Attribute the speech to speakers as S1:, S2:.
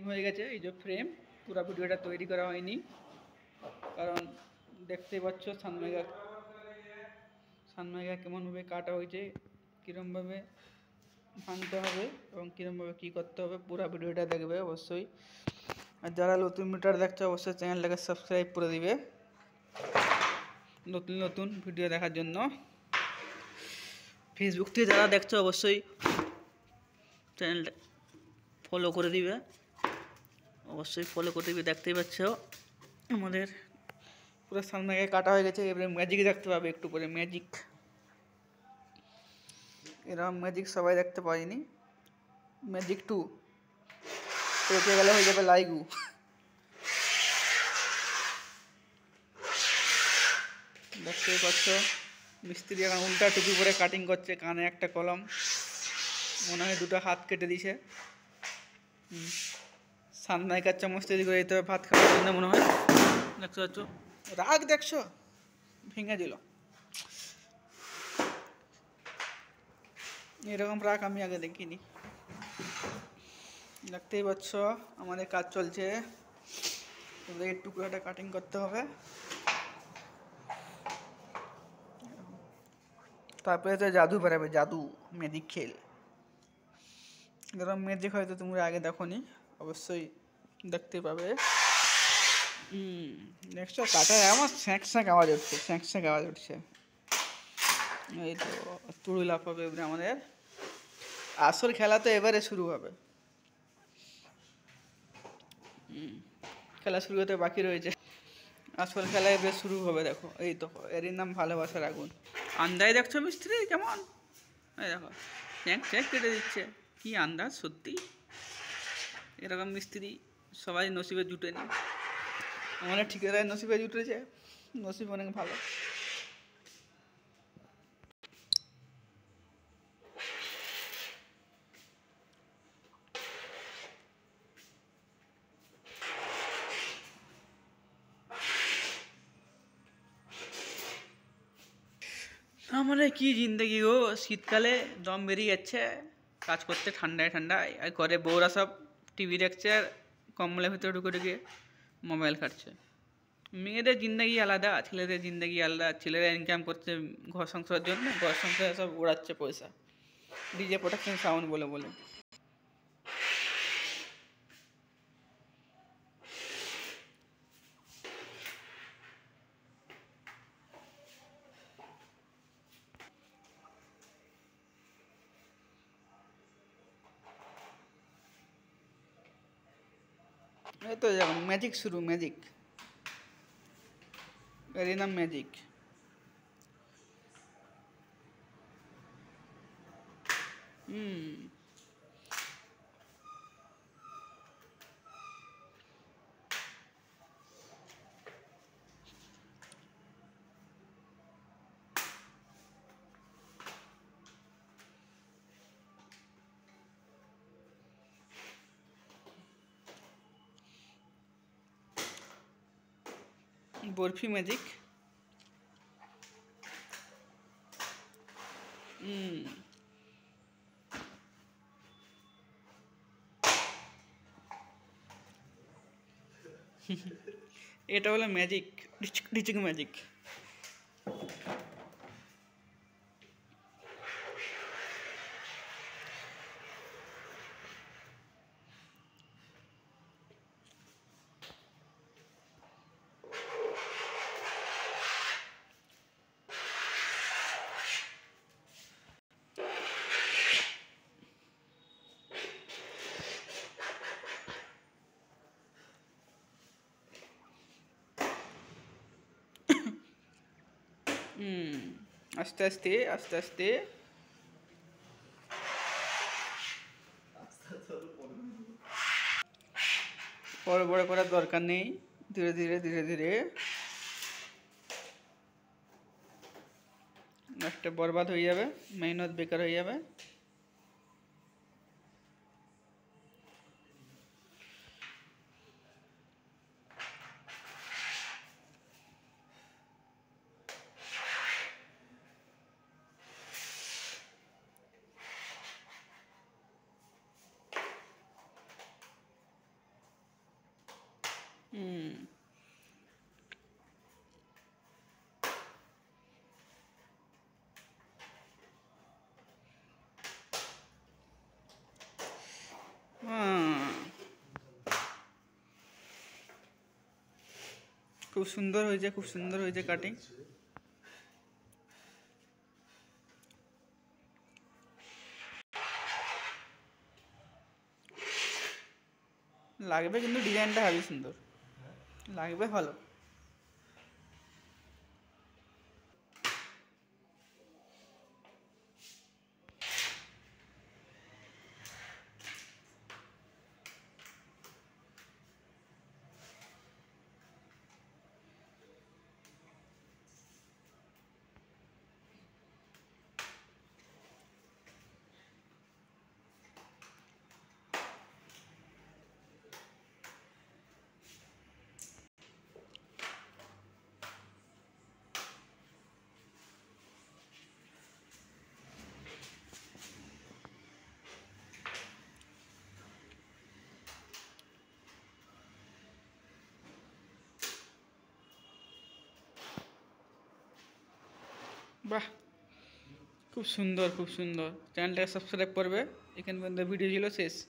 S1: Cutting হয়ে গেছে, এই যে ফ্রেম। পুরো ভিডিওটা তৈরি করা হয়নি, কারণ দেখতেই পাচ্ছ সানমাইকা কেমনভাবে কাটা হয়েছে, কীরমভাবে ভাঙতে হবে এবং কীরমভাবে কী করতে হবে। পুরো ভিডিওটা দেখবে অবশ্যই। আর যারা নতুন মিটার দেখছে অবশ্যই চ্যানেলটাকে সাবস্ক্রাইব করে দিবে নতুন নতুন ভিডিও দেখার জন্য। ফেসবুক থেকে যারা দেখছো অবশ্যই চ্যানেলটা ফলো করে দিবে, অবশ্যই ফলো করে দিবে। দেখতেই পাচ্ছ আমাদের পুরো সামনে কাটা হয়ে গেছে। এবারে ম্যাজিক দেখতে পাবে একটু পরে, ম্যাজিক। এরকম ম্যাজিক সবাই দেখতে পায়নি। ম্যাজিক 2 পেতে গেলে হয়ে যাবে লাইগু। দেখতেই পাচ্ছ মিস্ত্রি এখন উল্টা টুপি পরে কাটিং করছে, কানে একটা কলম, মনে হয় দুটো হাত কেটে দিছে। সানমাইকার চামচ তৈরি করে দিতে হবে ভাত খাওয়ার জন্য মনে হয়। দেখতে পাচ্ছ রাগ, দেখছো ভেঙে দিল। এরকম রাগ আমি আগে দেখিনি। দেখতেই পাচ্ছ আমাদের কাজ চলছে। এবারে এই টুকরোটা কাটিং করতে হবে, তারপরে তো জাদু বেরাবে, জাদু ম্যাজিক খেল। এরকম ম্যাজিক হয়তো তোমরা আগে দেখোনি, অবশ্যই দেখতে পাবে। দেখছো কাটায় আমার স্যাঁক স্যাঁক আওয়াজ উঠছে, স্যাঁক স্যাঁক আওয়াজ উঠছে। এই তো তুড়ি লাফাবে এবারে আমাদের। আসল খেলা তো এবারে শুরু হবে। খেলা শুরু হতে বাকি রয়েছে, আসল খেলা এবারে শুরু হবে। দেখো এই তো, এরই নাম ভালোবাসার আগুন। আন্দাজ দেখছো মিস্ত্রি কেমন, এই দেখো স্যাঁক স্যাঁক কেটে দিচ্ছে। কি আন্দাজ সত্যি, এরকম মিস্ত্রি সবাই নসিবে জুটেনি। আমাদের ঠিকাদার নসিবে জুটেছে, নসিব অনেক ভালো। আমাদের কি জিন্দগি গো, শীতকালে দম বেরিয়ে যাচ্ছে কাজ করতে ঠান্ডায় ঠান্ডায়, আর ঘরে বউরা সব টিভি দেখছে আর কম্বলের ভিতরে ঢুকে ঢুকে মোবাইল কাটছে। মেয়েদের জিন্দগি আলাদা, ছেলেদের জিন্দগি আলাদা। ছেলেরা ইনকাম করছে ঘর সংসারের জন্য, ঘর সংসারে সব উড়াচ্ছে পয়সা ডিজে প্রোডাকশন সাউন্ড বলে বলে। এই তো ম্যাজিক শুরু, ম্যাজিক, এর নাম ম্যাজিক। বরফি ম্যাজিক। এটা হলো ম্যাজিক, ডিচিং ম্যাজিক। আস্তে আস্তে আস্তে আস্তে। বড় বড় করার দরকার নেই, ধীরে ধীরে ধীরে ধীরে। একটা বরবাদ হয়ে যাবে, মেহনত বেকার হয়ে যাবে। হুম। हाँ, খুব সুন্দর হয়েছে, খুব সুন্দর হয়েছে কাটিং। লাগবে কিন্তু ডিজাইনটা হেবি সুন্দর, লাগবে ভালো। বাহ, খুব সুন্দর, খুব সুন্দর। চ্যানেলটাকে সাবস্ক্রাইব করবে। এখান পর্যন্ত ভিডিও ছিল, শেষ।